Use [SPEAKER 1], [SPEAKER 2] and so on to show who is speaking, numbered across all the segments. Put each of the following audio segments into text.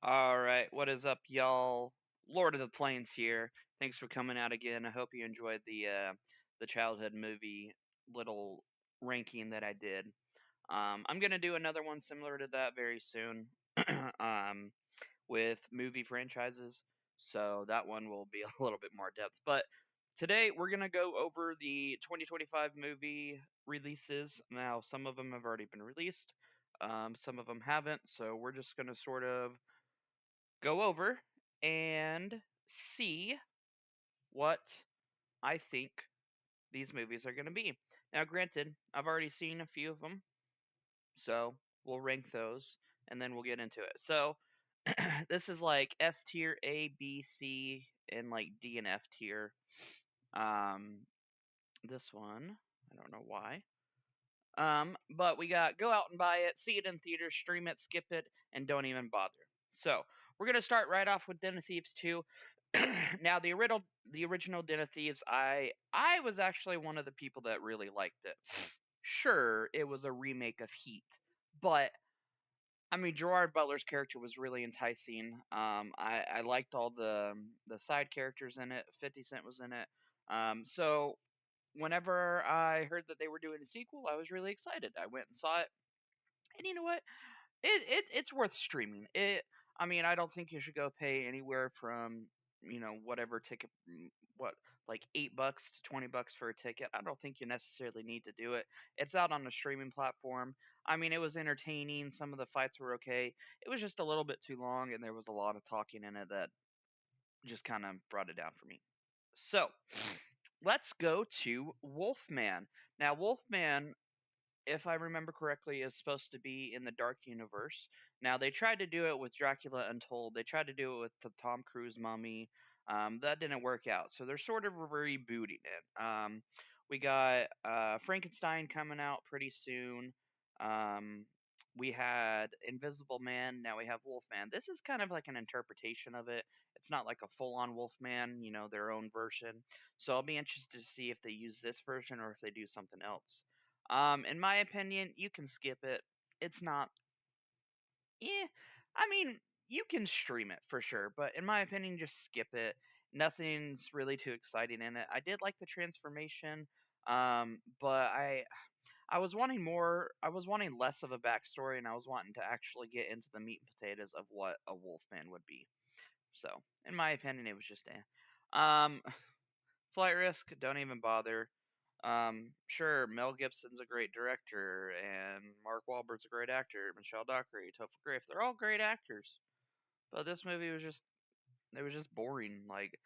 [SPEAKER 1] All right, what is up, y'all? Lord of the Plains here. Thanks for coming out again. I hope you enjoyed the childhood movie little ranking that I did. I'm gonna do another one similar to that very soon, um, with movie franchises. So that one will be a little bit more depth. But today we're gonna go over the 2025 movie releases. Now, some of them have already been released. Some of them haven't. So we're just gonna sort of go over and see what I think these movies are going to be. Now, granted, I've already seen a few of them, so we'll rank those and then we'll get into it. So, this is like S tier, A, B, C, and like D and F tier. Um, this one, I don't know why. But we got go out and buy it, see it in theaters, stream it, skip it, and don't even bother. So we're gonna start right off with Den of Thieves 2. Now the original Den of Thieves, I was actually one of the people that really liked it. Sure, it was a remake of Heat, but I mean Gerard Butler's character was really enticing. I liked all the side characters in it. 50 Cent was in it. So whenever I heard that they were doing a sequel, I was really excited. I went and saw it, and you know what? It's worth streaming. I mean, I don't think you should go pay anywhere from whatever ticket, what like $8 to $20 for a ticket. I don't think you necessarily need to do it. It's out on a streaming platform. I mean, it was entertaining. Some of the fights were okay. It was just a little bit too long, and there was a lot of talking in it that just kind of brought it down for me. So let's go to Wolfman. Now, Wolfman, if I remember correctly, is supposed to be in the Dark Universe. Now, they tried to do it with Dracula Untold. They tried to do it with the Tom Cruise Mummy. That didn't work out, so they're sort of rebooting it. We got Frankenstein coming out pretty soon. We had Invisible Man. Now we have Wolfman. This is kind of like an interpretation of it. It's not like a full-on Wolfman, their own version. So I'll be interested to see if they use this version or if they do something else. In my opinion, you can skip it. It's not. Eh, I mean, you can stream it for sure, but in my opinion, just skip it. Nothing's really too exciting in it. I did like the transformation, but I was wanting more. I was wanting less of a backstory, and I was wanting to actually get into the meat and potatoes of what a Wolfman would be. So, in my opinion, it was just Flight Risk, don't even bother. Sure, Mel Gibson's a great director, and Mark Wahlberg's a great actor. Michelle Dockery, Topher Grace, they're all great actors. But this movie was just boring. Like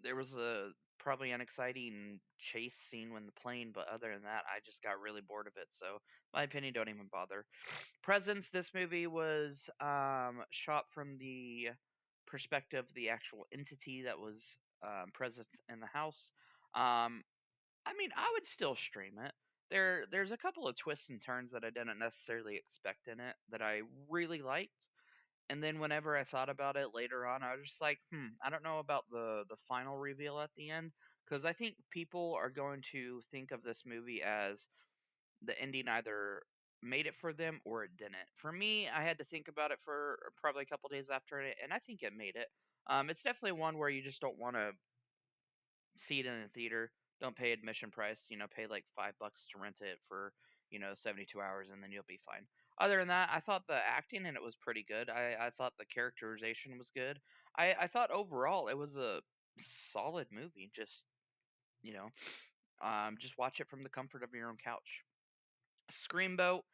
[SPEAKER 1] there was a probably an exciting chase scene when the plane, but other than that, I just got really bored of it. So, my opinion, don't even bother. Presence. This movie was shot from the perspective of the actual entity that was present in the house. Um, I mean, I would still stream it. There's a couple of twists and turns that I didn't necessarily expect in it that I really liked. And then whenever I thought about it later on, I was just like, I don't know about the final reveal at the end because I think people are going to think of this movie as the ending either made it for them or it didn't. For me, I had to think about it for probably a couple days after it, and I think it made it. It's definitely one where you just don't want to see it in the theater. Don't pay admission price. Pay like $5 to rent it for 72 hours, and then you'll be fine. Other than that, I thought the acting in it was pretty good. I thought the characterization was good. I thought overall it was a solid movie. You know, just watch it from the comfort of your own couch. Screamboat.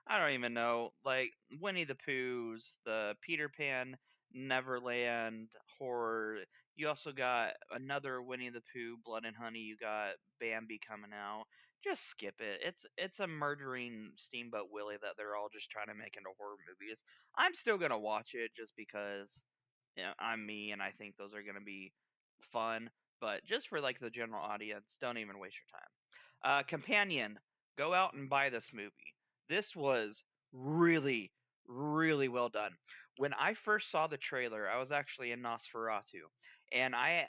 [SPEAKER 1] I don't even know. Like Winnie the Pooh's, the Peter Pan Neverland horror. You also got another Winnie the Pooh, Blood and Honey. You got Bambi coming out. Just skip it. It's a murdering Steamboat Willie that they're all just trying to make into horror movies. I'm still gonna watch it just because I'm me and I think those are gonna be fun. But just for like the general audience, don't even waste your time. Companion, go out and buy this movie. This was really, really well done. When I first saw the trailer, I was actually in Nosferatu, and I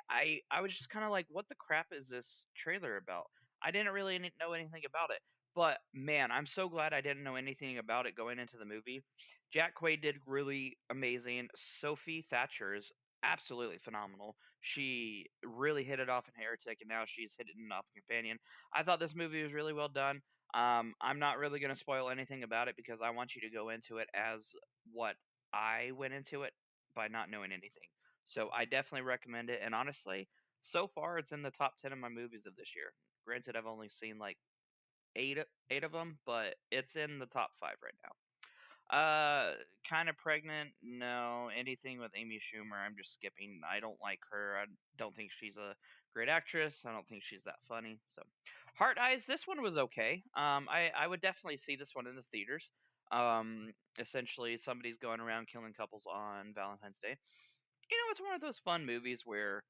[SPEAKER 1] was just kind of like, "What the crap is this trailer about?" I didn't really know anything about it, But man, I'm so glad I didn't know anything about it going into the movie. Jack Quaid did really amazing. Sophie Thatcher is absolutely phenomenal. She really hit it off in Heretic, and now she's hitting it off in Companion. I thought this movie was really well done. I'm not really going to spoil anything about it because I want you to go into it as what I went into it by not knowing anything. So I definitely recommend it. And honestly, so far it's in the top 10 of my movies of this year. Granted, I've only seen like eight of them, but it's in the top 5 right now. Kind of pregnant? No. Anything with Amy Schumer, I'm just skipping. I don't like her. I don't think she's a great actress. I don't think she's that funny. So, Heart Eyes. This one was okay. I would definitely see this one in the theaters. Essentially, somebody's going around killing couples on Valentine's Day. It's one of those fun movies where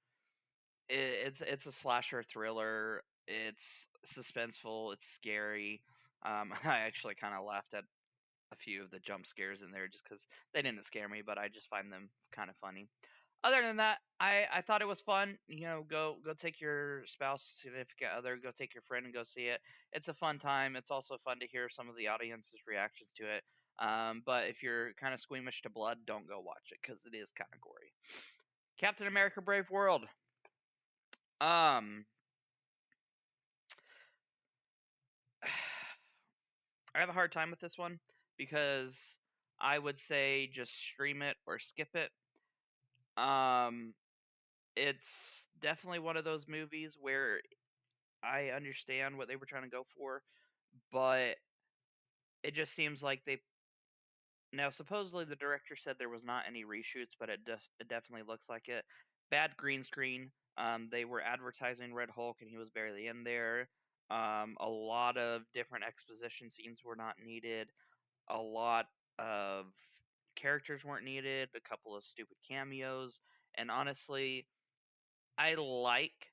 [SPEAKER 1] it's a slasher thriller. It's suspenseful. It's scary. I actually kind of laughed at a few of the jump scares in there just because they didn't scare me, but I just find them kind of funny. Other than that, I thought it was fun. Go take your spouse, significant other, go take your friend and go see it. It's a fun time. It's also fun to hear some of the audience's reactions to it. But if you're kind of squeamish to blood, don't go watch it because it is kind of gory. Captain America: Brave World. Um, I have a hard time with this one because I would say just stream it or skip it. Um, it's definitely one of those movies where I understand what they were trying to go for, but it just seems like they now supposedly the director said there was not any reshoots, but it definitely looks like it. Bad green screen. They were advertising Red Hulk and he was barely in there. A lot of different exposition scenes were not needed. A lot of characters weren't needed. A couple of stupid cameos, and honestly, I like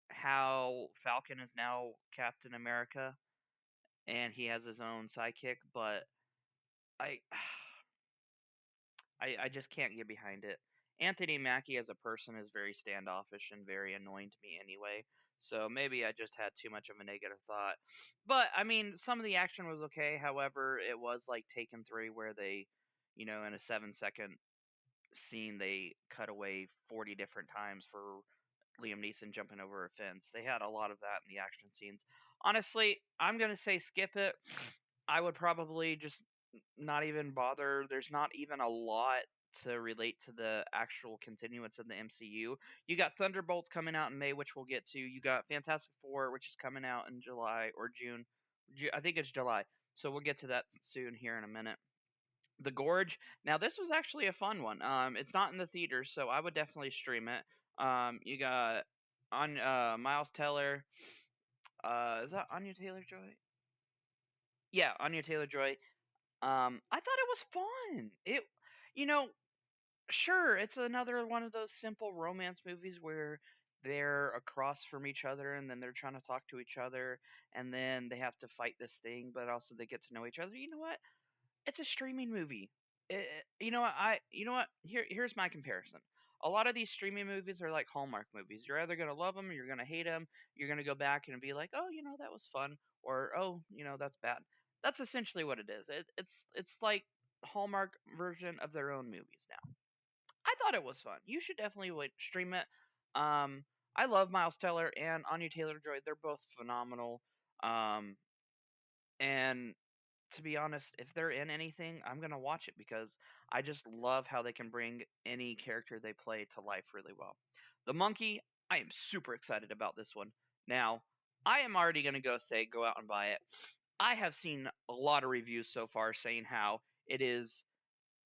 [SPEAKER 1] how Falcon is now Captain America and he has his own sidekick, but I I just can't get behind it. Anthony Mackie as a person is very standoffish and very annoying to me anyway. So maybe I just had too much of a negative thought. But I mean, some of the action was okay. However, it was like Taken 3 where they, in a 7-second scene they cut away 40 different times for Liam Neeson jumping over a fence. They had a lot of that in the action scenes. Honestly, I'm going to say skip it. I would probably just not even bother. There's not even a lot to relate to the actual continuance in the MCU. You got Thunderbolts coming out in May, which we'll get to. You got Fantastic Four, which is coming out in July or June. I think it's July. So we'll get to that soon here in a minute. The Gorge. Now this was actually a fun one. It's not in the theaters, so I would definitely stream it. You got on Miles Teller. Is that Anya Taylor Joy? Yeah, Anya Taylor Joy. I thought it was fun. You know, sure, it's another one of those simple romance movies where they're across from each other and then they're trying to talk to each other and then they have to fight this thing, but also they get to know each other. You know what? It's a streaming movie. You know what? Here's my comparison. A lot of these streaming movies are like Hallmark movies. You're either gonna love them or you're gonna hate them. You're gonna go back and be like, oh, that was fun, or oh, that's bad. That's essentially what it is. It's like Hallmark version of their own movies now. I thought it was fun. You should definitely stream it. Um, I love Miles Teller and Anya Taylor Joy. They're both phenomenal. Um, and to be honest, if they're in anything, I'm gonna watch it because I just love how they can bring any character they play to life really well. The Monkey, I am super excited about this one. Now, I am already gonna go out and buy it. I have seen a lot of reviews so far saying how it is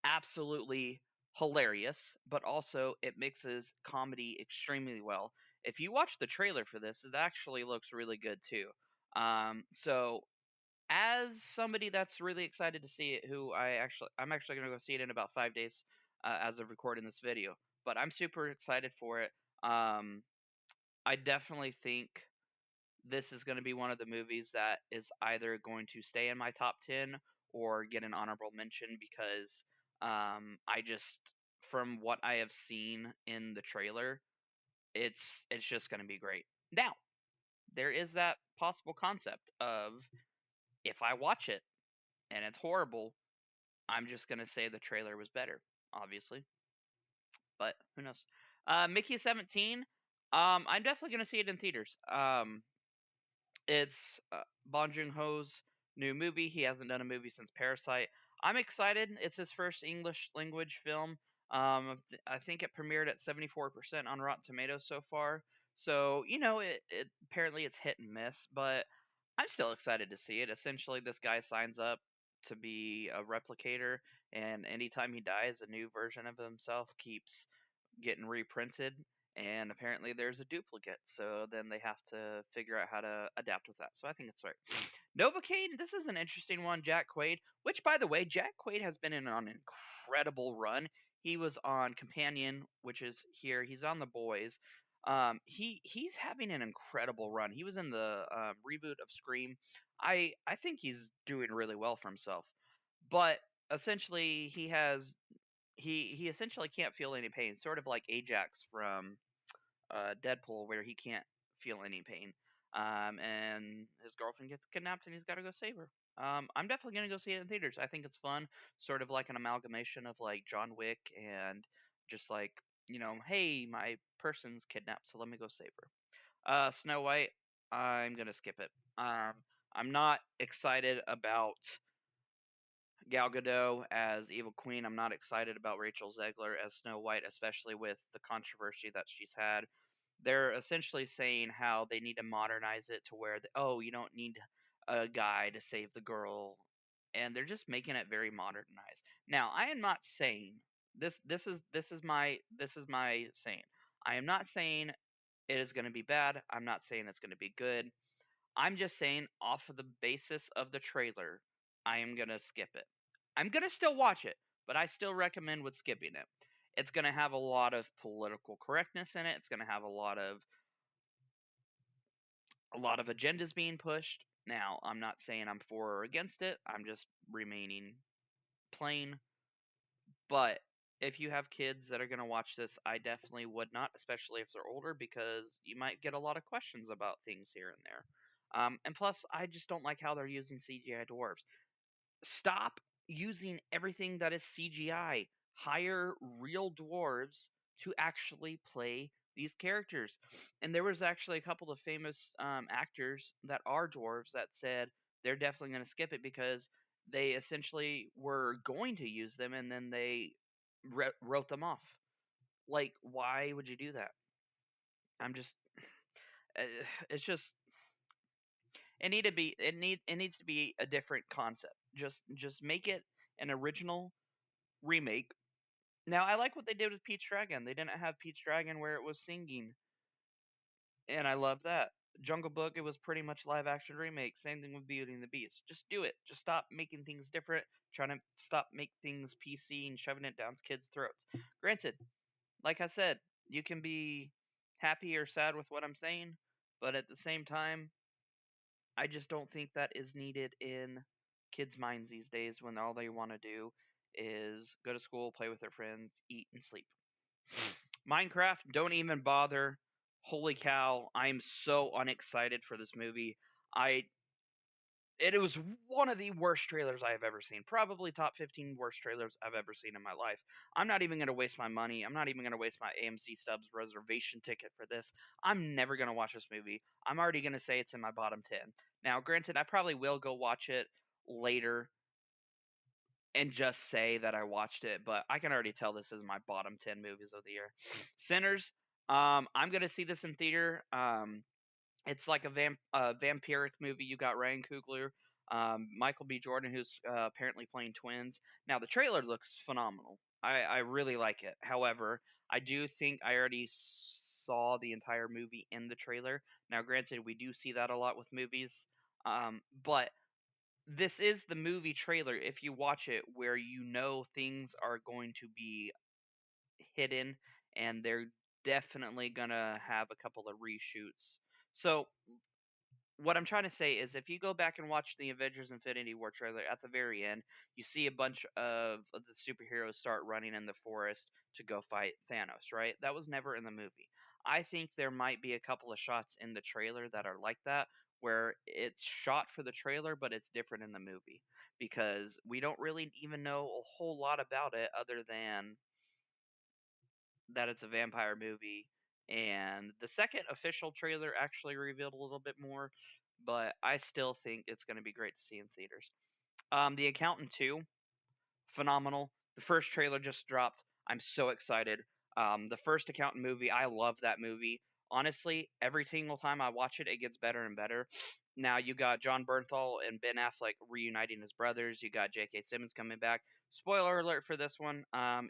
[SPEAKER 1] absolutely hilarious, but also it mixes comedy extremely well. If you watch the trailer for this, it actually looks really good too. So as somebody that's really excited to see it, I'm actually going to go see it in about 5 days as of recording this video. But I'm super excited for it. I definitely think this is going to be one of the movies that is either going to stay in my top 10 or get an honorable mention because I just from what I have seen in the trailer, it's just going to be great. Now, there is that possible concept of If I watch it and it's horrible, I'm just gonna say the trailer was better, obviously, but who knows? Mickey 17. I'm definitely gonna see it in theaters. It's Bong Joon Ho's new movie. He hasn't done a movie since Parasite. I'm excited. It's his first English language film. I think it premiered at 74% on Rotten Tomatoes so far. So it apparently it's hit and miss, but I'm still excited to see it. Essentially, this guy signs up to be a replicator, and anytime he dies, a new version of himself keeps getting reprinted, and apparently there's a duplicate, so then they have to figure out how to adapt with that. So I think it's right. Novocaine, this is an interesting one. Jack Quaid, which by the way, Jack Quaid has been on an incredible run. He was on Companion, which is here. He's on The Boys. He's having an incredible run. He was in the reboot of Scream. I think he's doing really well for himself, but essentially he essentially can't feel any pain, sort of like Ajax from Deadpool, where he can't feel any pain. And his girlfriend gets kidnapped, and he's got to go save her. I'm definitely gonna go see it in theaters. I think it's fun, sort of like an amalgamation of like John Wick and just like hey, my person's kidnapped, so let me go save her. Snow White, I'm gonna skip it. I'm not excited about Gal Gadot as Evil Queen. I'm not excited about Rachel Zegler as Snow White, especially with the controversy that she's had. They're essentially saying how they need to modernize it to where, oh, you don't need a guy to save the girl, and they're just making it very modernized. Now, I am not saying this is my saying. I am not saying it is going to be bad. I'm not saying it's going to be good. I'm just saying, off of the basis of the trailer, I am gonna skip it. I'm gonna still watch it, but I still recommend with skipping it. It's gonna have a lot of political correctness in it. It's gonna have a lot of agendas being pushed. Now, I'm not saying I'm for or against it. I'm just remaining plain. But if you have kids that are going to watch this, I definitely would not, especially if they're older, because you might get a lot of questions about things here and there. And plus, I just don't like how they're using CGI dwarves. Stop using everything that is CGI. Hire real dwarves to actually play these characters. And there was actually a couple of famous actors that are dwarves that said they're definitely going to skip it because they essentially were going to use them and then they wrote them off. Like, why would you do that? I'm just, uh, it's just, it needs to be a different concept. Just make it an original remake. Now, I like what they did with Pete's Dragon. They didn't have Pete's Dragon where it was singing, and I love that. Jungle Book, it was pretty much live action remake. Same thing with Beauty and the Beast. Just do it. Just stop making things different. Trying to stop make things PC and shoving it down kids' throats. Granted, like I said, you can be happy or sad with what I'm saying, but at the same time, I just don't think that is needed in kids' minds these days when all they want to do is go to school, play with their friends, eat, and sleep. Minecraft, don't even bother. Holy cow, I'm so unexcited for this movie. I it was one of the worst trailers I have ever seen. Probably top 15 worst trailers I've ever seen in my life. I'm not even going to waste my money. I'm not even going to waste my AMC Stubs reservation ticket for this. I'm never going to watch this movie. I'm already going to say it's in my bottom 10. Now, granted, I probably will go watch it later and just say that I watched it, but I can already tell this is my bottom 10 movies of the year. Sinners, I'm going to see this in theater. It's like a vampiric movie. You got Ryan Coogler, Michael B. Jordan, who's apparently playing twins. Now the trailer looks phenomenal. I really like it. However, I do think I already saw the entire movie in the trailer. Now, granted, we do see that a lot with movies, but this is the movie trailer. If you watch it, where things are going to be hidden, and they're definitely gonna have a couple of reshoots. So what I'm trying to say is if you go back and watch the Avengers Infinity War trailer at the very end, you see a bunch of the superheroes start running in the forest to go fight Thanos, right? That was never in the movie. I think there might be a couple of shots in the trailer that are like that, where it's shot for the trailer, but it's different in the movie because we don't really even know a whole lot about it other than that it's a vampire movie. And the second official trailer actually revealed a little bit more, but I still think it's going to be great to see in theaters. The Accountant 2, phenomenal. The first trailer just dropped. I'm so excited. The first Accountant movie, I love that movie. Honestly, every single time I watch it, it gets better and better. Now you got John Bernthal and Ben Affleck reuniting as brothers. You got J.K. Simmons coming back. Spoiler alert for this one.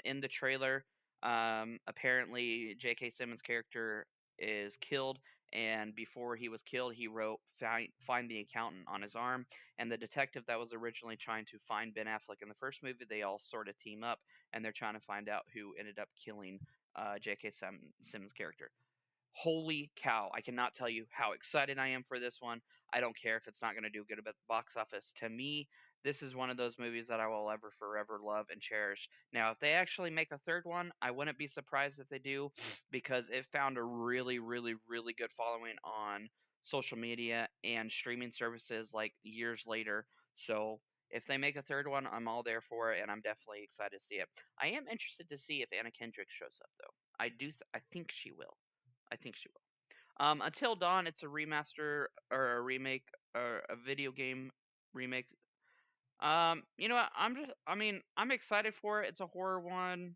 [SPEAKER 1] In the trailer, apparently J.K. Simmons' character is killed, and before he was killed, he wrote "Find the accountant" on his arm. And the detective that was originally trying to find Ben Affleck in the first movie, they all sort of team up, and they're trying to find out who ended up killing J.K. Simmons' character. Holy cow, I cannot tell you how excited I am for this one. I don't care if it's not going to do good at the box office. To me, this is one of those movies that I will ever forever love and cherish. Now, if they actually make a third one, I wouldn't be surprised if they do because it found a really, really, really good following on social media and streaming services like years later. So, if they make a third one, I'm all there for it, and I'm definitely excited to see it. I am interested to see if Anna Kendrick shows up, though. I think she will. I think she will. Until Dawn, it's a remaster or a remake or a video game remake. You know what? I mean, I'm excited for it. It's a horror one.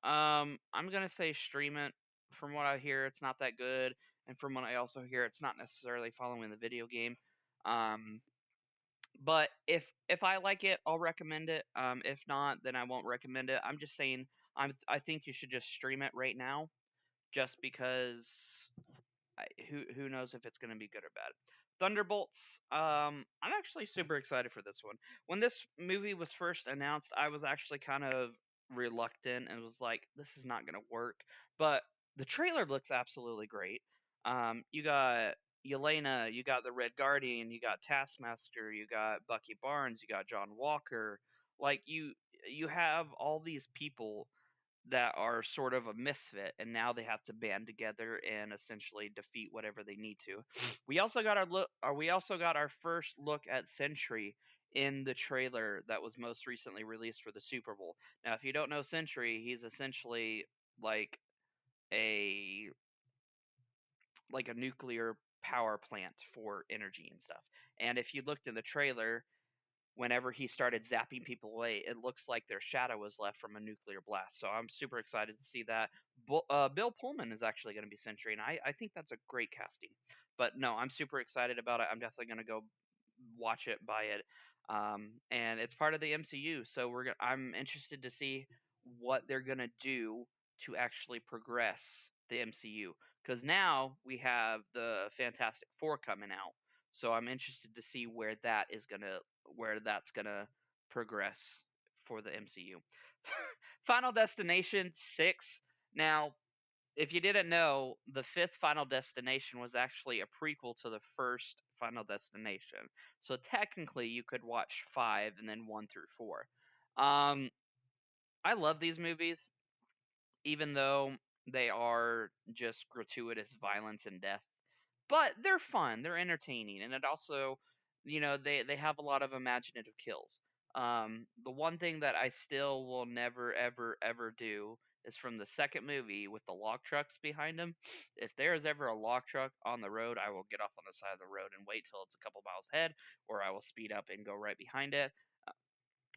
[SPEAKER 1] I'm gonna say stream it. From what I hear, it's not that good, and from what I also hear, it's not necessarily following the video game. Um, but if I like it, I'll recommend it. If not, then I won't recommend it. I'm just saying, I think you should just stream it right now, just because who knows if it's going to be good or bad. Thunderbolts. I'm actually super excited for this one. When this movie was first announced, I was actually kind of reluctant and was like, "This is not going to work." But the trailer looks absolutely great. You got Yelena, you got the Red Guardian, you got Taskmaster, you got Bucky Barnes, you got John Walker. Like you have all these people that are sort of a misfit, and now they have to band together and essentially defeat whatever they need to. We also got we also got our first look at Sentry in the trailer that was most recently released for the Super Bowl. Now, if you don't know Sentry, he's essentially like a a nuclear power plant for energy and stuff. And if you looked in the trailer, whenever he started zapping people away, it looks like their shadow was left from a nuclear blast. So I'm super excited to see that. Bill Pullman is actually going to be Sentry, and I think that's a great casting. But no, I'm super excited about it. I'm definitely going to go watch it, buy it. And it's part of the MCU, so I'm interested to see what they're going to do to actually progress the MCU. Because now we have the Fantastic Four coming out, so I'm interested to see where that's gonna progress for the MCU. Final Destination 6. Now, if you didn't know, the fifth Final Destination was actually a prequel to the first Final Destination. So technically, you could watch 5 and then 1 through 4. Um, I love these movies, even though they are just gratuitous violence and death. But they're fun, they're entertaining, and it also, they have a lot of imaginative kills. The one thing that I still will never ever ever do is from the second movie with the log trucks behind them. If there is ever a log truck on the road, I will get off on the side of the road and wait till it's a couple miles ahead, or I will speed up and go right behind it.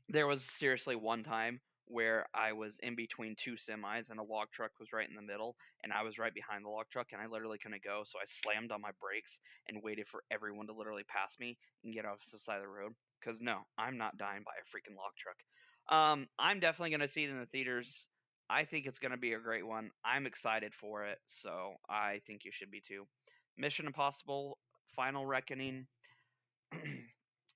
[SPEAKER 1] There was seriously one time where I was in between two semis and a log truck was right in the middle, and I was right behind the log truck, and I literally couldn't go, so I slammed on my brakes and waited for everyone to literally pass me and get off the side of the road. Because no, I'm not dying by a freaking log truck. I'm definitely gonna see it in the theaters. I think it's gonna be a great one. I'm excited for it, so I think you should be too. Mission Impossible: Final Reckoning.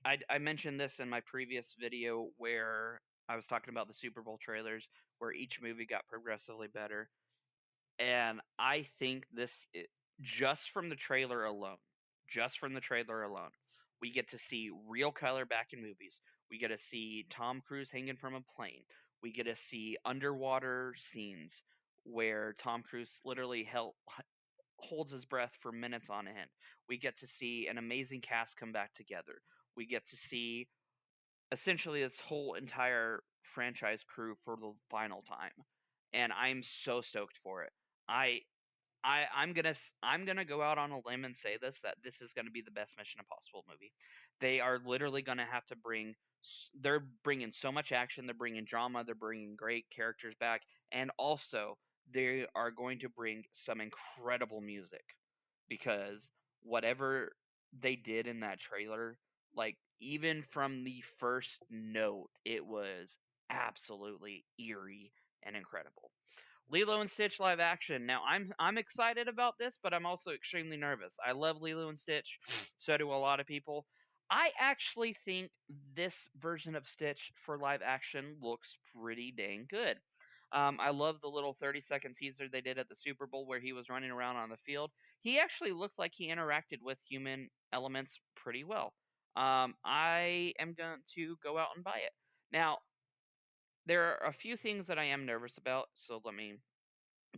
[SPEAKER 1] I mentioned this in my previous video where I was talking about the Super Bowl trailers, where each movie got progressively better. And I think just from the trailer alone, just from the trailer alone, we get to see real color back in movies. We get to see Tom Cruise hanging from a plane. We get to see underwater scenes where Tom Cruise literally holds his breath for minutes on end. We get to see an amazing cast come back together. We get to see essentially this whole entire franchise crew for the final time, and I'm so stoked for it. I I'm gonna go out on a limb and say that this is gonna be the best Mission Impossible movie. They are literally gonna have to bring. They're bringing so much action. They're bringing drama. They're bringing great characters back, and also they are going to bring some incredible music because whatever they did in that trailer, like even from the first note, it was absolutely eerie and incredible. Lilo and Stitch live action. Now I'm excited about this, but I'm also extremely nervous. I love Lilo and Stitch, so do a lot of people. I actually think this version of Stitch for live action looks pretty dang good. I love the little 30-second teaser they did at the Super Bowl where he was running around on the field. He actually looked like he interacted with human elements pretty well. I am going to go out and buy it. Now, there are a few things that I am nervous about, so let me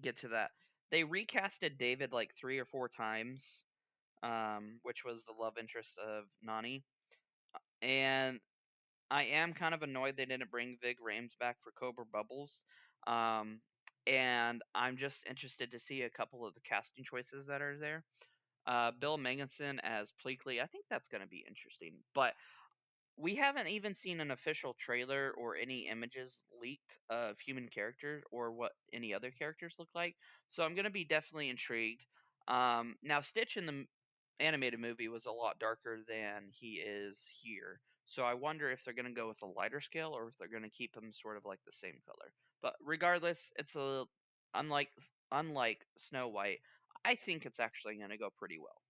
[SPEAKER 1] get to that. They recasted David like 3 or 4 times, which was the love interest of Nani, and I am kind of annoyed they didn't bring Vig Rhames back for Cobra Bubbles. Um, and I'm just interested to see a couple of the casting choices that are there. Bill Magnuson as Pleakley, I think that's going to be interesting. But we haven't even seen an official trailer or any images leaked of human characters or what any other characters look like. So I'm going to be definitely intrigued. Now, Stitch in the animated movie was a lot darker than he is here. So I wonder if they're going to go with a lighter scale or if they're going to keep him sort of like the same color. But regardless, it's a unlike unlike Snow White. I think it's actually going to go pretty well.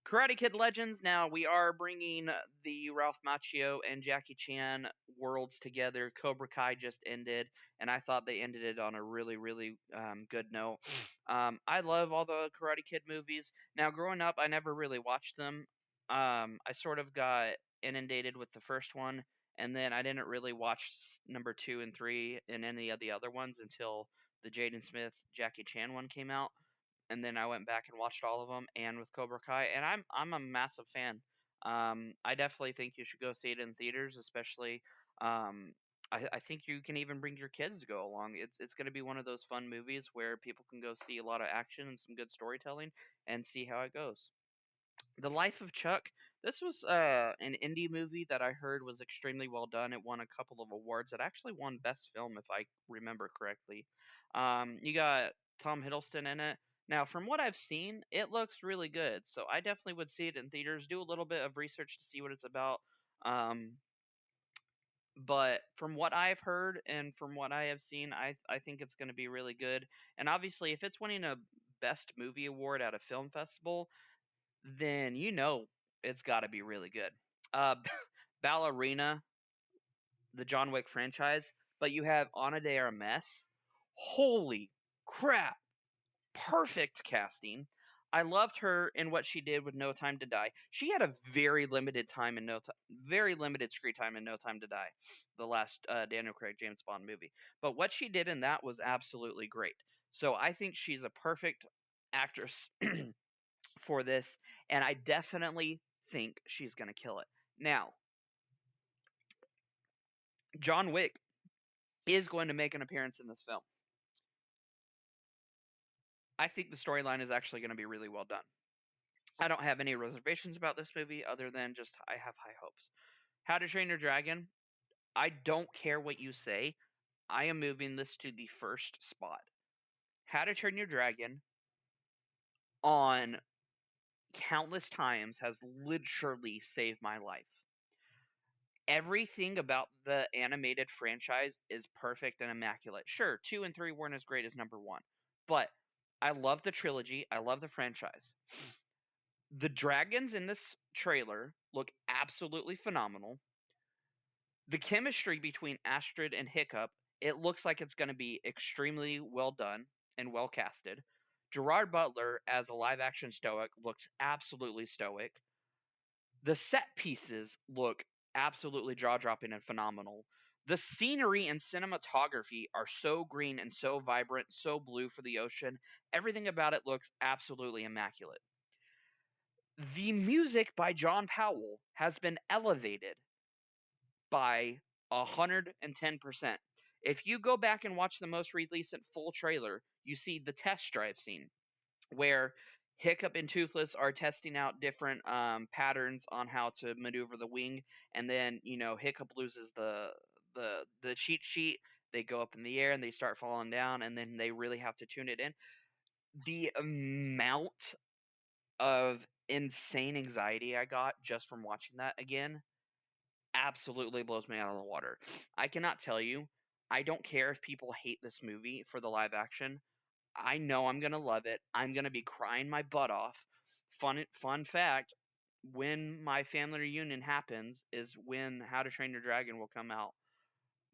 [SPEAKER 1] Karate Kid Legends. Now we are bringing the Ralph Macchio and Jackie Chan worlds together. Cobra Kai just ended, and I thought they ended it on a really, really good note. I love all the Karate Kid movies. Now, growing up, I never really watched them. I sort of got inundated with the first one, and then I didn't really watch number 2 and 3 and any of the other ones until the Jaden Smith Jackie Chan one came out, and then I went back and watched all of them, and with Cobra Kai, and I'm a massive fan. I definitely think you should go see it in theaters, especially. Um, I think you can even bring your kids to go along. It's going to be one of those fun movies where people can go see a lot of action and some good storytelling and see how it goes. The Life of Chuck. This was an indie movie that I heard was extremely well done. It won a couple of awards. It actually won Best Film, if I remember correctly. You got Tom Hiddleston in it. Now, from what I've seen, it looks really good. So I definitely would see it in theaters. Do a little bit of research to see what it's about. Um, but from what I've heard and from what I have seen, I think it's going to be really good. And obviously, if it's winning a Best Movie award at a film festival, then you know it's got to be really good. Uh, Ballerina, the John Wick franchise, but you have Ana de Armas. Holy crap! Perfect casting. I loved her in what she did with No Time to Die. She had a very limited time in very limited screen time in No Time to Die, the last Daniel Craig James Bond movie. But what she did in that was absolutely great. So I think she's a perfect actress for this, and I definitely think she's going to kill it. Now, John Wick is going to make an appearance in this film. I think the storyline is actually going to be really well done. I don't have any reservations about this movie other than just I have high hopes. How to Train Your Dragon. I don't care what you say. I am moving this to the first spot. How to Train Your Dragon on countless times has literally saved my life. Everything about the animated franchise is perfect and immaculate. Sure, 2 and 3 weren't as great as number 1, but I love the trilogy. I love the franchise. The dragons in this trailer look absolutely phenomenal. The chemistry between Astrid and Hiccup, it looks like it's going to be extremely well done and well casted. Gerard Butler as a live action stoic looks absolutely stoic. The set pieces look absolutely jaw-dropping and phenomenal. The scenery and cinematography are so green and so vibrant, so blue for the ocean. Everything about it looks absolutely immaculate. The music by John Powell has been elevated by 110%. If you go back and watch the most recent full trailer, you see the test drive scene where Hiccup and Toothless are testing out different patterns on how to maneuver the wing, and then Hiccup loses the cheat sheet. They go up in the air and they start falling down, and then they really have to tune it in. The amount of insane anxiety I got just from watching that again absolutely blows me out of the water. I cannot tell you. I don't care if people hate this movie for the live action. I know I'm gonna love it. I'm gonna be crying my butt off. Fun fact: when my family reunion happens, is when How to Train Your Dragon will come out.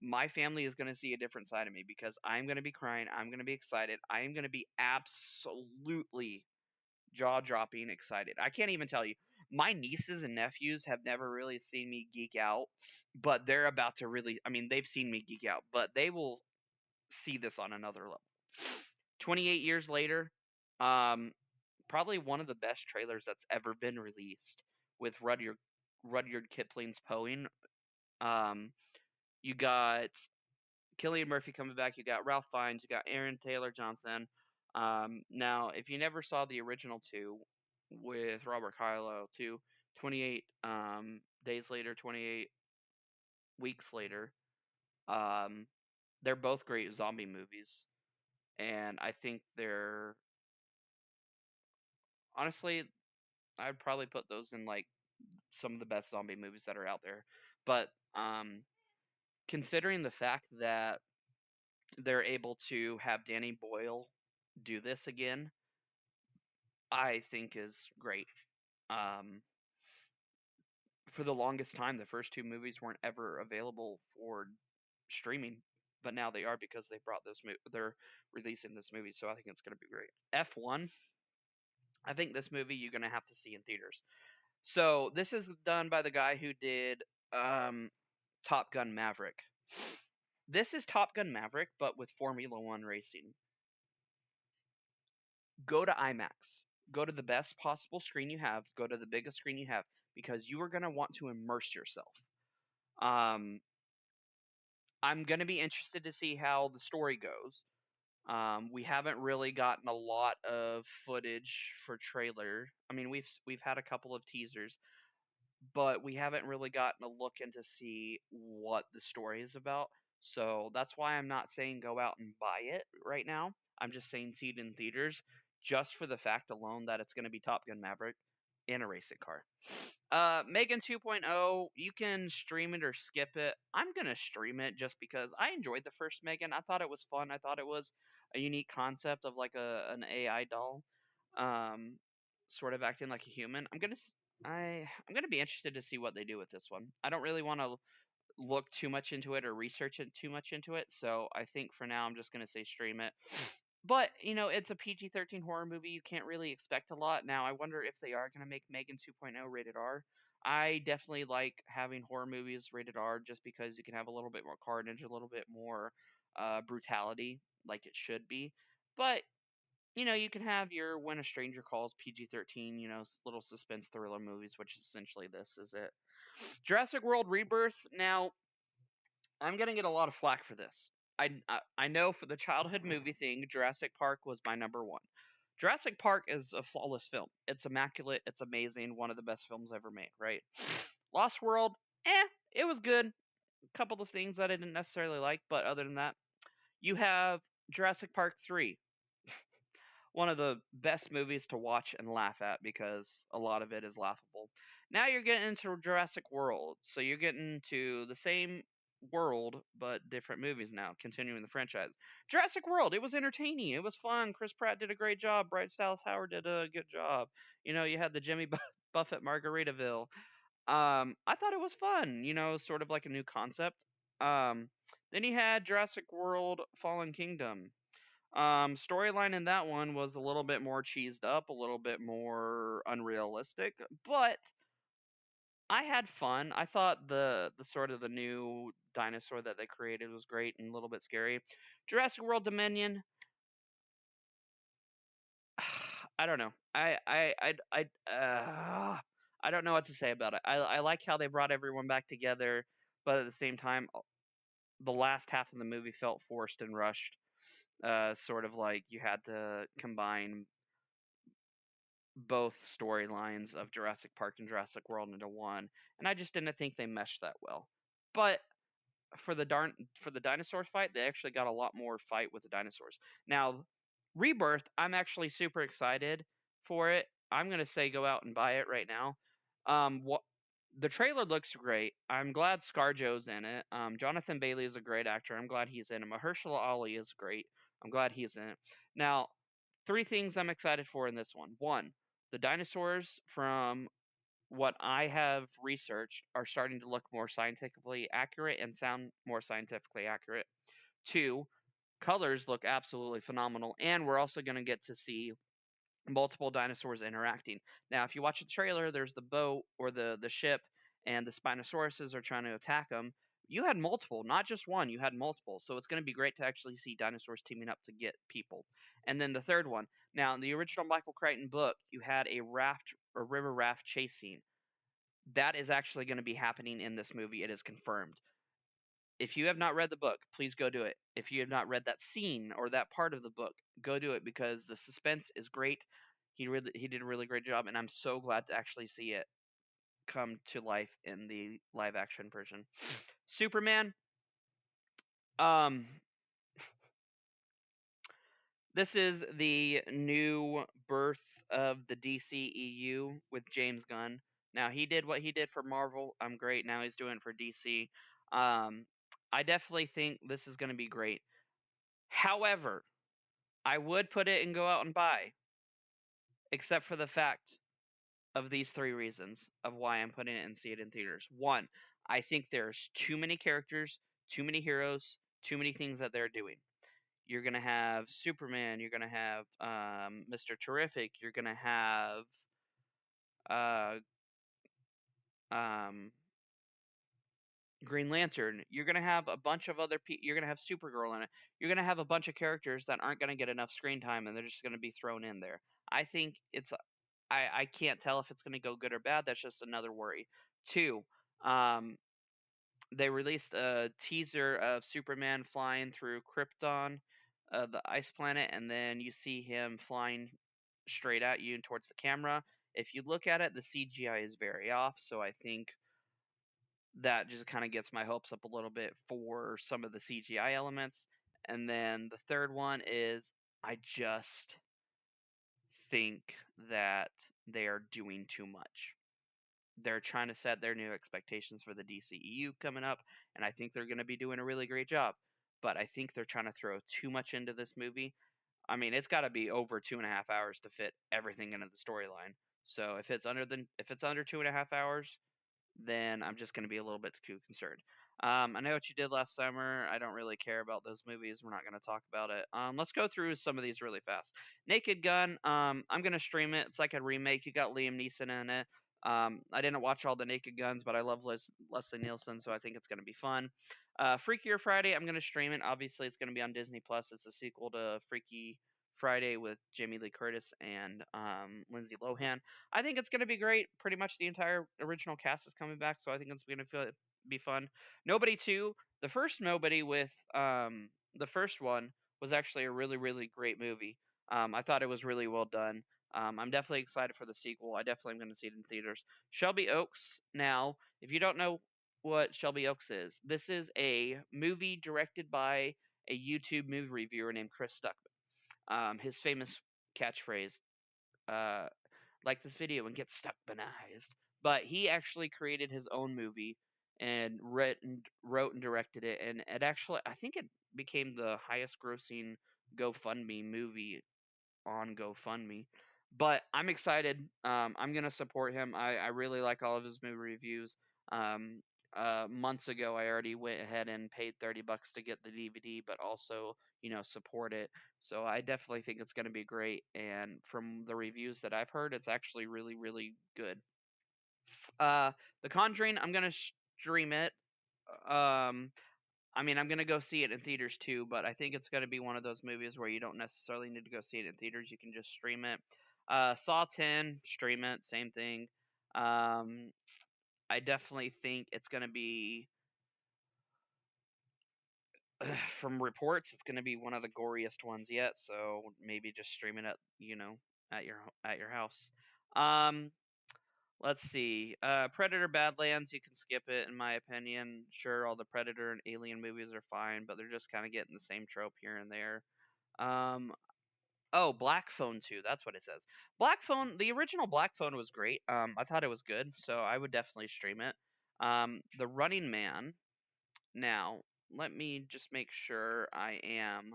[SPEAKER 1] My family is gonna see a different side of me because I'm gonna be crying. I'm gonna be excited. I am gonna be absolutely jaw dropping excited. I can't even tell you. My nieces and nephews have never really seen me geek out, but they're about to really. I mean, they've seen me geek out, but they will see this on another level. 28 years later, um, probably one of the best trailers that's ever been released with Rudyard Kipling's Poeing. Um, you got Killian Murphy coming back. You got Ralph Fiennes. You got Aaron Taylor Johnson. Now, if you never saw the original two with Robert Carlyle, 28 days later, 28 weeks later, um, they're both great zombie movies. And I think they're honestly, I'd probably put those in like some of the best zombie movies that are out there. But considering the fact that they're able to have Danny Boyle do this again, I think is great. Um, for the longest time, the first two movies weren't ever available for streaming, but now they are because they brought this. They're releasing this movie, so I think it's going to be great. F1. I think this movie you're going to have to see in theaters. So this is done by the guy who did Top Gun Maverick. This is Top Gun Maverick, but with Formula One racing. Go to IMAX. Go to the best possible screen you have. Go to the biggest screen you have because you are going to want to immerse yourself. Um, I'm going to be interested to see how the story goes. We haven't really gotten a lot of footage for trailer. I mean, we've had a couple of teasers, but we haven't really gotten a look into see what the story is about. So that's why I'm not saying go out and buy it right now. I'm just saying see it in theaters just for the fact alone that it's going to be Top Gun Maverick in a racing car. Megan 2.0, you can stream it or skip it. I'm going to stream it just because I enjoyed the first Megan. I thought it was fun. I thought it was a unique concept of like an AI doll. Um, sort of acting like a human. I'm gonna be interested to see what they do with this one. I don't really want to look too much into it or research it too much into it, so I think for now I'm just gonna say stream it. But it's a PG-13 horror movie. You can't really expect a lot. Now I wonder if they are gonna make Megan 2.0 rated R. I definitely like having horror movies rated R just because you can have a little bit more carnage, a little bit more brutality, like it should be. But you can have your When a Stranger Calls PG-13, little suspense thriller movies, which is essentially this is it. Jurassic World Rebirth. Now, I'm gonna get a lot of flack for this. I know for the childhood movie thing, Jurassic Park was my number one. Jurassic Park is a flawless film. It's immaculate. It's amazing. One of the best films ever made. Right? Lost World. It was good. A couple of things that I didn't necessarily like, but other than that, you have Jurassic Park 3. One of the best movies to watch and laugh at because a lot of it is laughable. Now you're getting into Jurassic World, so you're getting to the same world but different movies now, continuing the franchise. Jurassic World, it was entertaining, it was fun. Chris Pratt did a great job. Bryce Dallas Howard did a good job. You had the Jimmy Buffett Margaritaville. I thought it was fun. Sort of like a new concept. Then you had Jurassic World Fallen Kingdom. Storyline in that one was a little bit more cheesed up, a little bit more unrealistic, but I had fun. I thought the sort of the new dinosaur that they created was great and a little bit scary. Jurassic World Dominion, I don't know. I don't know what to say about it. I like how they brought everyone back together, but at the same time, the last half of the movie felt forced and rushed. Sort of like you had to combine both storylines of Jurassic Park and Jurassic World into one, and I just didn't think they meshed that well. But for the dinosaur fight, they actually got a lot more fight with the dinosaurs. Now, Rebirth, I'm actually super excited for it. I'm gonna say go out and buy it right now. What the trailer looks great. I'm glad ScarJo's in it. Jonathan Bailey is a great actor. I'm glad he's in it. Mahershala Ali is great. I'm glad he's in it. Now, three things I'm excited for in this one. One, the dinosaurs from what I have researched are starting to look more scientifically accurate and sound more scientifically accurate. Two, colors look absolutely phenomenal, and we're also going to get to see multiple dinosaurs interacting. Now, if you watch the trailer, there's the boat or the ship, and the Spinosauruses are trying to attack them. You had multiple, not just one. You had multiple, so it's going to be great to actually see dinosaurs teaming up to get people. And then the third one. Now, in the original Michael Crichton book, you had a river raft chase scene that is actually going to be happening in this movie. It is confirmed. If you have not read the book, please go do it. If you have not read that scene or that part of the book, go do it because the suspense is great. He did a really great job, and I'm so glad to actually see it come to life in the live action version. Superman, um, this is the new birth of the DCEU with James Gunn. Now he did what he did for Marvel. I'm great. Now he's doing it for DC. Um, I definitely think this is going to be great. However, I would put it and go out and buy, except for the fact of these three reasons of why I'm putting it and see it in theaters. One, I think there's too many characters, too many heroes, too many things that they're doing. You're gonna have Superman. You're gonna have Mr. Terrific. You're gonna have uh, um, Green Lantern. You're gonna have a bunch of other people. You're gonna have Supergirl in it. You're gonna have a bunch of characters that aren't gonna get enough screen time, and they're just gonna be thrown in there. I think it's. I can't tell if it's gonna go good or bad. That's just another worry. Two, um, they released a teaser of Superman flying through Krypton, the ice planet, and then you see him flying straight at you and towards the camera. If you look at it, the CGI is very off, so I think that just kind of gets my hopes up a little bit for some of the CGI elements. And then the third one is I just think that they are doing too much. They're trying to set their new expectations for the DCEU coming up, and I think they're going to be doing a really great job. But I think they're trying to throw too much into this movie. I mean, it's got to be over 2.5 hours to fit everything into the storyline. So if it's under 2.5 hours, then I'm just going to be a little bit too concerned. I know what you did last summer. I don't really care about those movies. We're not going to talk about it. Let's go through some of these really fast. Naked Gun. I'm going to stream it. It's like a remake. You got Liam Neeson in it. I didn't watch all the Naked Guns, but I love Leslie Nielsen, so I think it's going to be fun. Freakier Friday. I'm going to stream it. Obviously, it's going to be on Disney Plus. It's a sequel to Freaky Friday with Jamie Lee Curtis and Lindsay Lohan. I think it's going to be great. Pretty much the entire original cast is coming back, so I think it's going to be fun. Nobody 2, the first Nobody with the first one was actually a really really great movie. I thought it was really well done. I'm definitely excited for the sequel. I definitely am going to see it in theaters. Shelby Oaks. Now, if you don't know what Shelby Oaks is, this is a movie directed by a YouTube movie reviewer named Chris Stuckman. His famous catchphrase, uh, like this video and get stuckmanized. But he actually created his own movie and wrote and directed it, and it actually I think it became the highest grossing GoFundMe movie on GoFundMe. But I'm excited. I'm gonna support him. I really like all of his movie reviews. Um, Months ago, I already went ahead and paid $30 to get the DVD, but also support it. So I definitely think it's gonna be great. And from the reviews that I've heard, it's actually really really good. The Conjuring, I'm gonna stream it. Um, I mean, I'm gonna go see it in theaters too, but I think it's gonna be one of those movies where you don't necessarily need to go see it in theaters. You can just stream it. Saw 10, stream it, same thing. Um, I definitely think it's gonna be, from reports, it's gonna be one of the goriest ones yet. So maybe just stream it at your house. Um, Let's see. Predator Badlands, you can skip it in my opinion. Sure, all the Predator and Alien movies are fine, but they're just kind of getting the same trope here and there. Um, oh, Black Phone 2, that's what it says. Black Phone, the original Black Phone was great. I thought it was good, so I would definitely stream it. The Running Man. Now, let me just make sure I am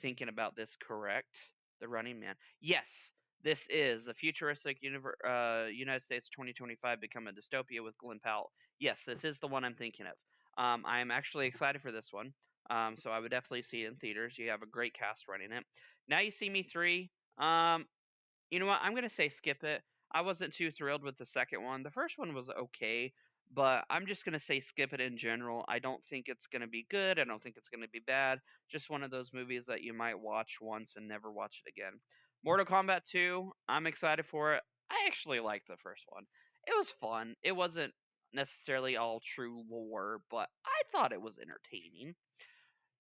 [SPEAKER 1] thinking about this correct. The Running Man. Yes, this is the futuristic United States 2025 become a dystopia with Glenn Powell. Yes, this is the one I'm thinking of. I am actually excited for this one. So I would definitely see it in theaters. You have a great cast running it. Now You See Me 3. You know what? I'm gonna say skip it. I wasn't too thrilled with the second one. The first one was okay, but I'm just gonna say skip it in general. I don't think it's gonna be good. I don't think it's gonna be bad. Just one of those movies that you might watch once and never watch it again. Mortal Kombat 2. I'm excited for it. I actually liked the first one. It was fun. It wasn't necessarily all true lore, but I thought it was entertaining.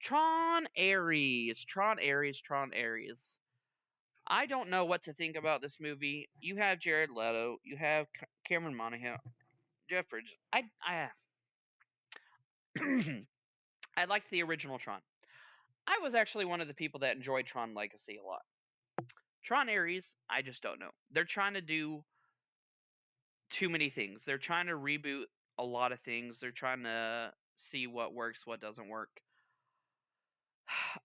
[SPEAKER 1] Tron Ares. Tron Ares. Tron Ares. I don't know what to think about this movie. You have Jared Leto, you have Cameron Monaghan, Jeff Bridges. I liked the original Tron. I was actually one of the people that enjoyed Tron Legacy a lot. Tron Ares, I just don't know. They're trying to do too many things. They're trying to reboot a lot of things. They're trying to see what works, what doesn't work.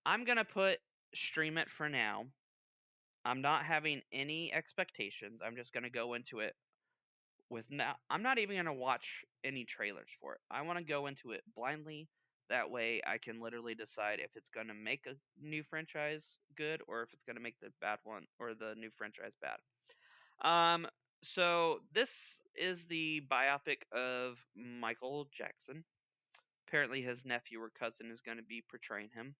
[SPEAKER 1] I'm gonna put stream it for now. I'm not having any expectations. I'm just gonna go into it with now. I'm not even going to watch any trailers for it. I want to go into it blindly. That way I can literally decide if it's going to make a new franchise good or if it's going to make the bad one or the new franchise bad. Um so this is the biopic of Michael Jackson. Apparently his nephew or cousin is going to be portraying him.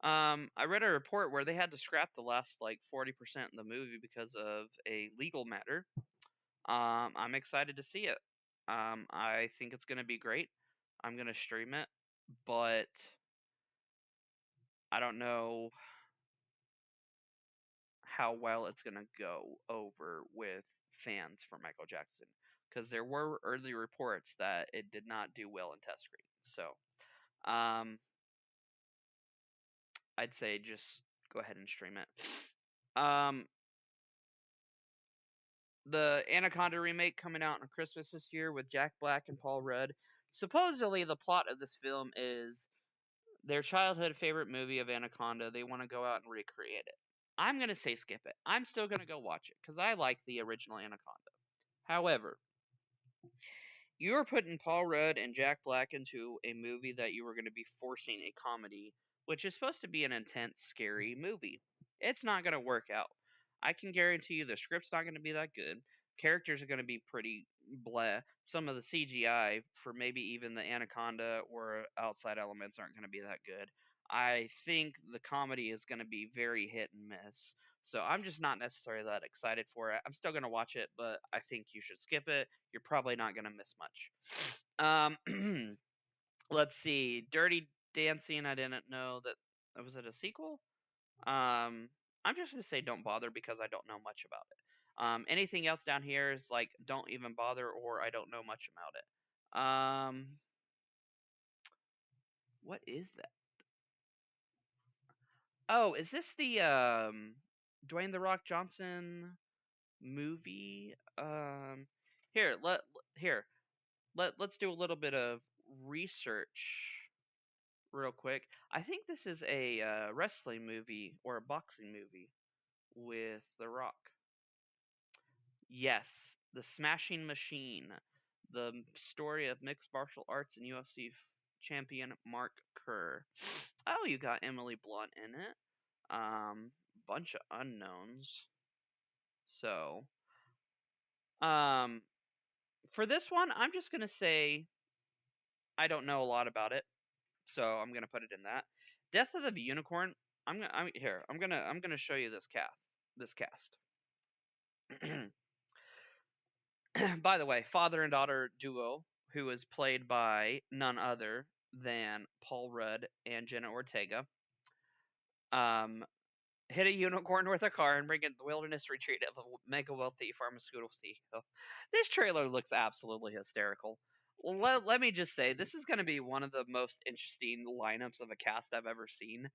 [SPEAKER 1] I read a report where they had to scrap the last like 40% of the movie because of a legal matter. I'm excited to see it. I think it's gonna be great. I'm gonna stream it, but I don't know how well it's gonna go over with fans for Michael Jackson because there were early reports that it did not do well in test screenings. So, I'd say just go ahead and stream it. The Anaconda remake coming out on Christmas this year with Jack Black and Paul Rudd. Supposedly, the plot of this film is their childhood favorite movie of Anaconda. They want to go out and recreate it. I'm going to say skip it. I'm still going to go watch it because I like the original Anaconda. However, you are putting Paul Rudd and Jack Black into a movie that you were going to be forcing a comedy, which is supposed to be an intense, scary movie. It's not going to work out. I can guarantee you the script's not going to be that good. Characters are going to be pretty bleh. Some of the CGI for maybe even the Anaconda or outside elements aren't going to be that good. I think the comedy is going to be very hit and miss. So I'm just not necessarily that excited for it. I'm still going to watch it, but I think you should skip it. You're probably not going to miss much. Let's see. Dirty Dancing, I didn't know that. Was it a sequel? I'm just going to say don't bother because I don't know much about it. Anything else down here is like don't even bother or I don't know much about it. What is that? Oh, is this the Dwayne the Rock Johnson movie? Here, here. Let's do a little bit of research real quick. I think this is a wrestling movie or a boxing movie with The Rock. Yes, The Smashing Machine, the story of mixed martial arts and UFC champion Mark Kerr. Oh, you got Emily Blunt in it. Bunch of unknowns. So, um, For this one, I'm just gonna say I don't know a lot about it, so I'm gonna put it in that. Death of the Unicorn. I'm gonna show you this cast. This cast. By the way, father and daughter duo, who is played by none other than Paul Rudd and Jenna Ortega, um, hit a unicorn with a car and bring it to the wilderness retreat of a mega wealthy pharmaceutical CEO. This trailer looks absolutely hysterical. Let me just say, this is going to be one of the most interesting lineups of a cast I've ever seen.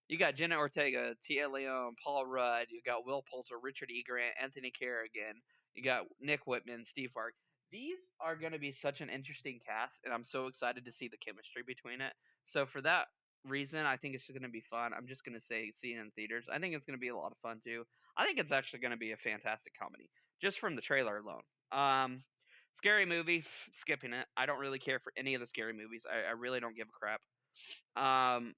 [SPEAKER 1] You got Jenna Ortega, Tia Leone, Paul Rudd. You got Will Poulter, Richard E. Grant, Anthony Carrigan. You got Nick Whitman, Steve Park. These are going to be such an interesting cast, and I'm so excited to see the chemistry between it. So for that reason, I think it's going to be fun. I'm just going to say see it in theaters. I think it's going to be a lot of fun too. I think it's actually going to be a fantastic comedy just from the trailer alone. Scary movie, skipping it. I don't really care for any of the scary movies. I really don't give a crap. Um,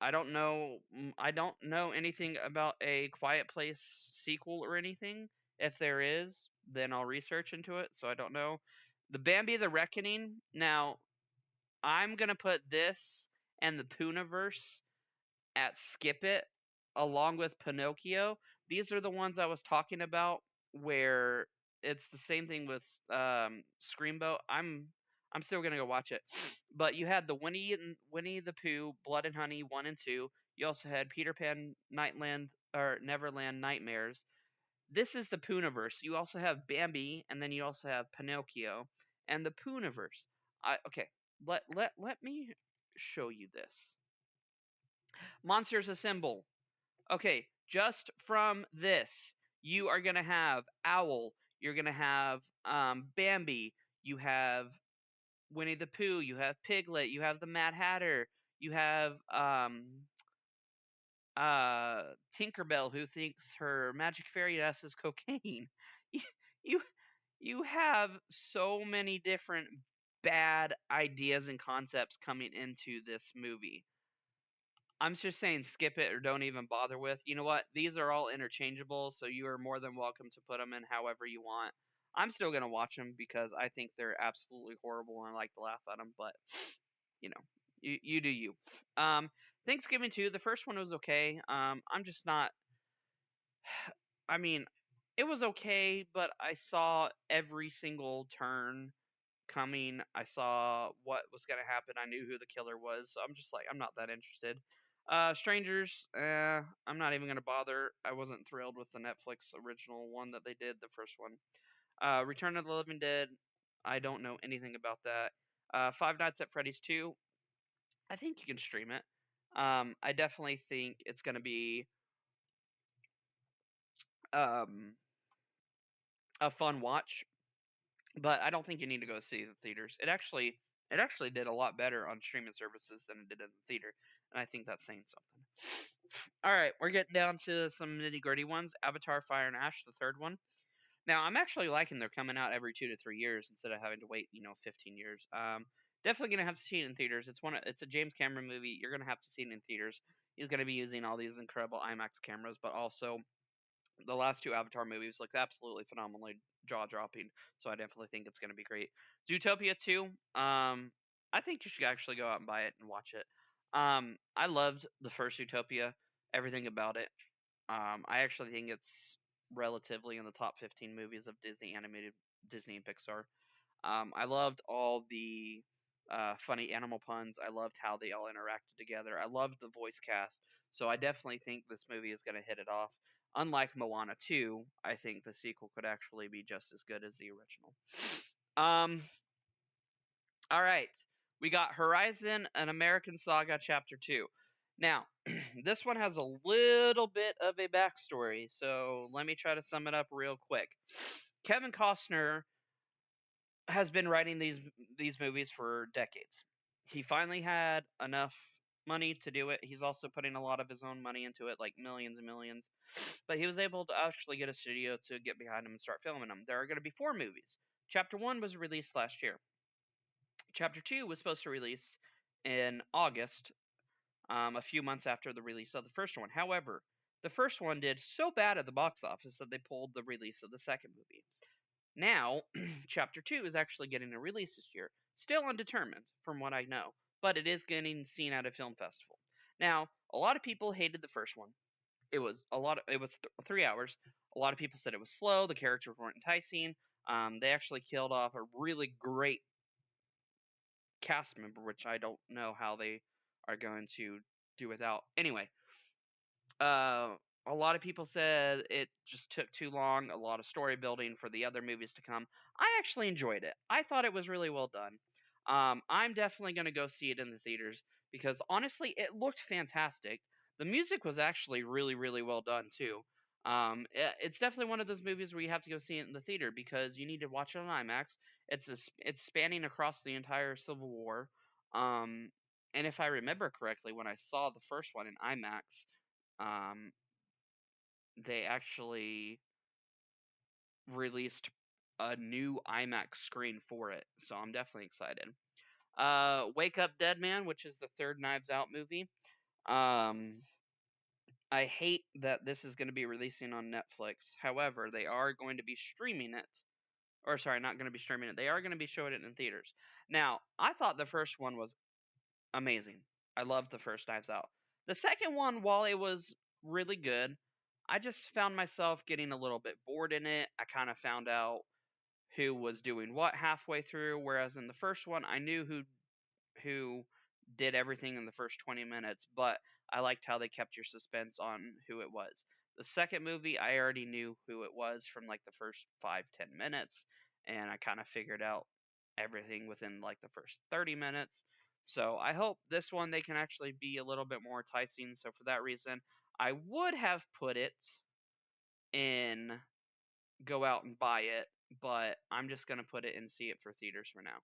[SPEAKER 1] I don't know anything about a Quiet Place sequel or anything. If there is, then I'll research into it. So I don't know. The Bambi the Reckoning. Now, I'm gonna put this and the Poonaverse at Skip It, along with Pinocchio. These are the ones I was talking about, where it's the same thing with Screamboat. I'm still gonna go watch it, but you had the Winnie the Pooh, Blood and Honey 1 and 2. You also had Peter Pan, Nightland or Neverland Nightmares. This is the Poonaverse. You also have Bambi, and then you also have Pinocchio and the Poonaverse. Okay, let me show you this. Monsters Assemble. Okay, just from this, you are gonna have Owl. You're gonna have Bambi. You have Winnie the Pooh. You have Piglet. You have the Mad Hatter. You have Tinkerbell, who thinks her magic fairy dust is cocaine. you you you have so many different bad ideas and concepts coming into this movie. I'm just saying skip it or don't even bother with. You know what? These are all interchangeable, so you are more than welcome to put them in however you want. I'm still going to watch them because I think they're absolutely horrible and I like to laugh at them, but you know, you do you. Thanksgiving 2, the first one was okay. I'm just not I mean, it was okay, but I saw every single turn coming. I saw what was going to happen. I knew who the killer was. So I'm just like, I'm not that interested. Strangers, I'm not even going to bother. I wasn't thrilled with the Netflix original one that they did, the first one. Return of the Living Dead, I don't know anything about that. Five Nights at Freddy's 2, I think you can stream it. I definitely think it's going to be um, a fun watch, but I don't think you need to go see the theaters. It actually did a lot better on streaming services than it did in the theater, and I think that's saying something. All right, we're getting down to some nitty gritty ones. Avatar: Fire and Ash, the third one. Now, I'm actually liking they're coming out every 2 to 3 years instead of having to wait, 15 years. Definitely gonna have to see it in theaters. It's a James Cameron movie. You're gonna have to see it in theaters. He's gonna be using all these incredible IMAX cameras, but also the last two Avatar movies look absolutely phenomenally jaw dropping. So I definitely think it's going to be great. Zootopia 2. I think you should actually go out and buy it and watch it. I loved the first Zootopia, everything about it. I actually think it's relatively in the top 15 movies of Disney and Pixar. I loved all the funny animal puns. I loved how they all interacted together. I loved the voice cast. So I definitely think this movie is going to hit it off. Unlike Moana 2, I think the sequel could actually be just as good as the original. Um, all right. We got Horizon: An American Saga Chapter 2. Now, this one has a little bit of a backstory, so let me try to sum it up real quick. Kevin Costner has been writing these movies for decades. He finally had enough money to do it. He's also putting a lot of his own money into it, like millions and millions. But he was able to actually get a studio to get behind him and start filming them. There are going to be 4 movies. Chapter 1 was released last year. Chapter 2 was supposed to release in August, a few months after the release of the first one. However, the first one did so bad at the box office that they pulled the release of the second movie. Now, Chapter 2 is actually getting a release this year. Still undetermined, from what I know, but it is getting seen at a film festival. Now, a lot of people hated the first one. It was 3 hours. A lot of people said it was slow. The characters weren't enticing. They actually killed off a really great cast member, which I don't know how they are going to do without. Anyway, uh, a lot of people said it just took too long, a lot of story building for the other movies to come. I actually enjoyed it. I thought it was really well done. I'm definitely going to go see it in the theaters because honestly, it looked fantastic. The music was actually really, really well done too. It's definitely one of those movies where you have to go see it in the theater because you need to watch it on IMAX. It's spanning across the entire Civil War. Um, and if I remember correctly, when I saw the first one in IMAX, um, they actually released a new IMAX screen for it, so I'm definitely excited. Wake Up Dead Man, which is the third Knives Out movie. Um, I hate that this is going to be releasing on Netflix. However, they are going to be streaming it. Or, sorry, not going to be streaming it. They are going to be showing it in theaters. Now, I thought the first one was amazing. I loved the first Knives Out. The second one, while it was really good, I just found myself getting a little bit bored in it. I kind of found out who was doing what halfway through, whereas in the first one, I knew who did everything in the first 20 minutes, but I liked how they kept your suspense on who it was. The second movie, I already knew who it was from like the first 5-10 minutes, and I kind of figured out everything within like the first 30 minutes. So I hope this one they can actually be a little bit more enticing. So for that reason, I would have put it in go out and buy it, but I'm just gonna put it and see it for theaters for now.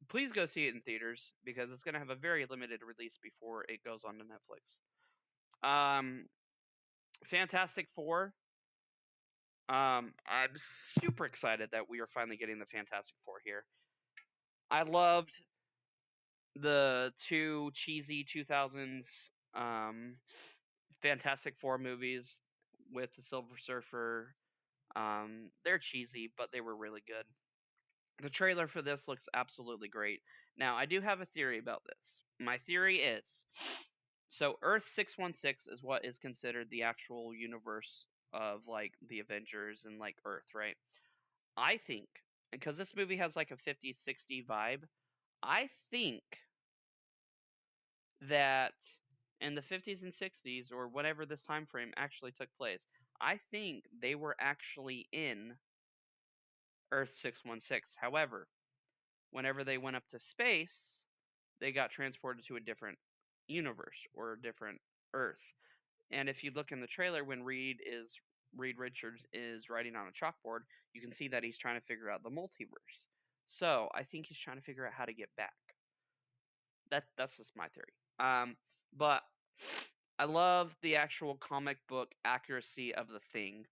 [SPEAKER 1] Please go see it in theaters because it's gonna have a very limited release before it goes on to Netflix. Um, Fantastic Four. I'm super excited that we are finally getting the Fantastic Four here. I loved the two cheesy 2000s Fantastic Four movies with the Silver Surfer. They're cheesy, but they were really good. The trailer for this looks absolutely great. Now, I do have a theory about this. My theory is so Earth 616 is what is considered the actual universe of like the Avengers and like Earth, right? I think because this movie has like a 50s 60 vibe, I think that in the 50s and 60s or whatever this time frame actually took place, I think they were actually in Earth 616. However, whenever they went up to space, they got transported to a different universe or a different Earth. And if you look in the trailer when Reed Richards is writing on a chalkboard, you can see that he's trying to figure out the multiverse. So I think he's trying to figure out how to get back. That's just my theory. But I love the actual comic book accuracy of the Thing.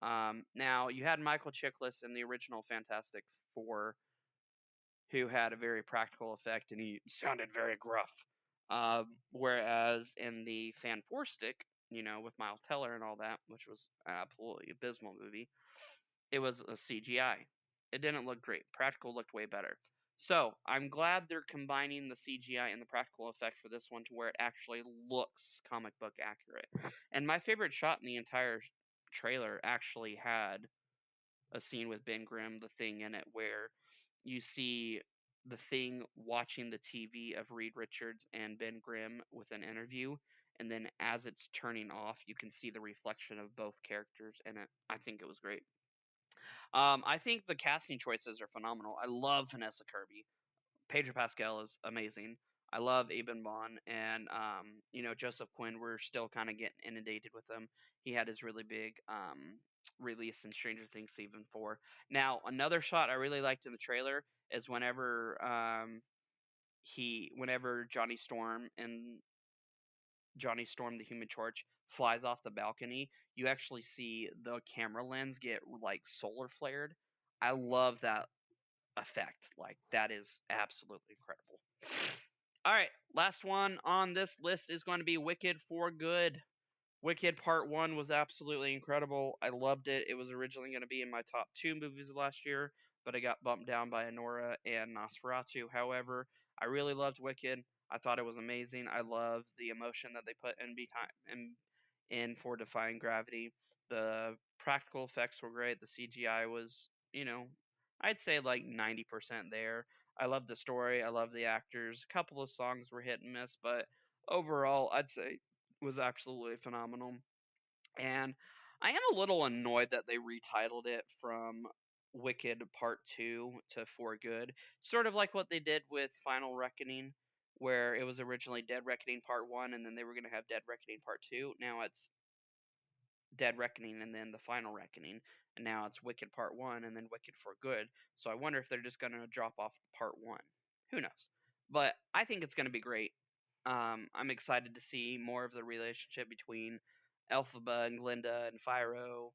[SPEAKER 1] Now you had Michael Chiklis in the original Fantastic Four, who had a very practical effect, and he sounded very gruff. Whereas in the Fan Four Stick, with Miles Teller and all that, which was an absolutely abysmal movie, it was a CGI. It didn't look great. Practical looked way better. So I'm glad they're combining the CGI and the practical effect for this one to where it actually looks comic book accurate. And my favorite shot in the entire trailer actually had a scene with Ben Grimm, the Thing, in it, where you see the Thing watching the TV of Reed Richards and Ben Grimm with an interview, and then as it's turning off, you can see the reflection of both characters in it. I think it was great. I think the casting choices are phenomenal. I love Vanessa Kirby. Pedro Pascal is amazing. I love Eben Bond and Joseph Quinn. We're still kind of getting inundated with him. He had his really big release in Stranger Things season 4. Now another shot I really liked in the trailer is whenever Johnny Storm the Human Torch flies off the balcony, you actually see the camera lens get like solar flared. I love that effect. Like that is absolutely incredible. All right, last one on this list is going to be Wicked for Good. Wicked Part 1 was absolutely incredible. I loved it. It was originally going to be in my top 2 movies of last year, but it got bumped down by Anora and Nosferatu. However, I really loved Wicked. I thought it was amazing. I loved the emotion that they put in for Defying Gravity. The practical effects were great. The CGI was, I'd say like 90% there. I loved the story. I loved the actors. A couple of songs were hit and miss, but overall, I'd say was absolutely phenomenal. And I am a little annoyed that they retitled it from Wicked Part 2 to For Good. Sort of like what they did with Final Reckoning, where it was originally Dead Reckoning Part 1 and then they were going to have Dead Reckoning Part 2. Now it's Dead Reckoning and then the Final Reckoning. And now it's Wicked Part 1 and then Wicked for Good. So I wonder if they're just going to drop off Part 1. Who knows? But I think it's going to be great. I'm excited to see more of the relationship between Elphaba and Glinda and Fyro,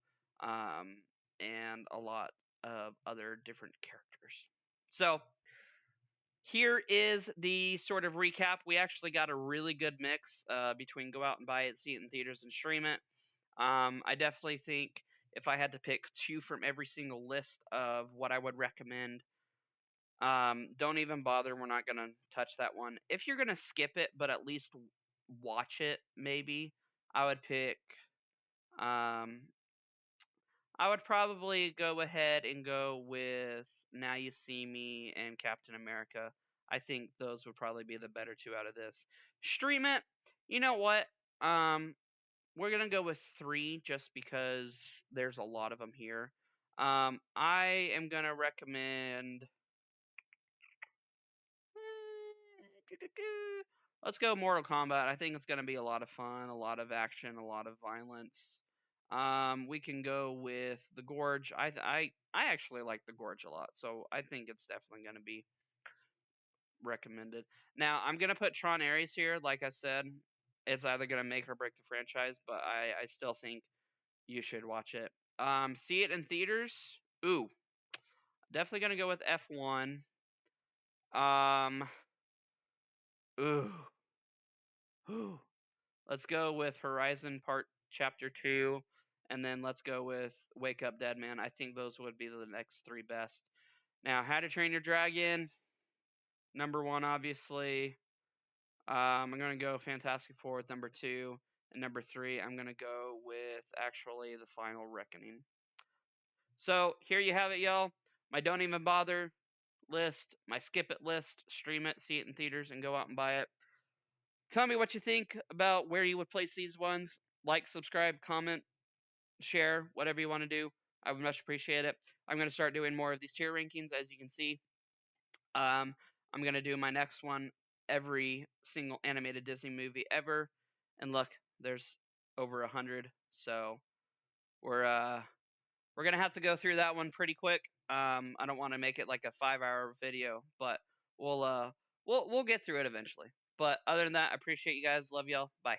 [SPEAKER 1] and a lot of other different characters. So here is the sort of recap. We actually got a really good mix between go out and buy it, see it in theaters, and stream it. I definitely think if I had to pick 2 from every single list of what I would recommend, don't even bother. We're not gonna touch that one. If you're gonna skip it, but at least watch it, maybe I would pick. Um, I would probably go ahead and go with Now You See Me and Captain America. I think those would probably be the better 2 out of this. Stream it. You know what? We're gonna go with 3 just because there's a lot of them here. I am gonna recommend. Let's go Mortal Kombat. I think it's going to be a lot of fun, a lot of action, a lot of violence. We can go with the Gorge. I actually like the Gorge a lot, so I think it's definitely going to be recommended. Now I'm going to put Tron Ares here. Like I said, it's either going to make or break the franchise, but I still think you should watch it. See it in theaters. Ooh, definitely going to go with F1. Um, ooh. Ooh. Let's go with Horizon Part Chapter 2, and then let's go with Wake Up Dead Man. I think those would be the next 3 best. Now, How to Train Your Dragon, number 1, obviously. I'm going to go Fantastic Four with number 2. And number 3, I'm going to go with actually The Final Reckoning. So, here you have it, y'all. My Don't Even Bother list, my Skip It list. Stream it, see it in theaters, and go out and buy it. Tell me what you think about where you would place these ones. Like, subscribe, comment, share, whatever you want to do. I would much appreciate it. I'm going to start doing more of these tier rankings, as you can see. I'm going to do my next one every single animated Disney movie ever. And look, there's over 100. So we're going to have to go through that one pretty quick. I don't want to make it like a 5-hour video, but we'll get through it eventually. But other than that, I appreciate you guys. Love y'all. Bye.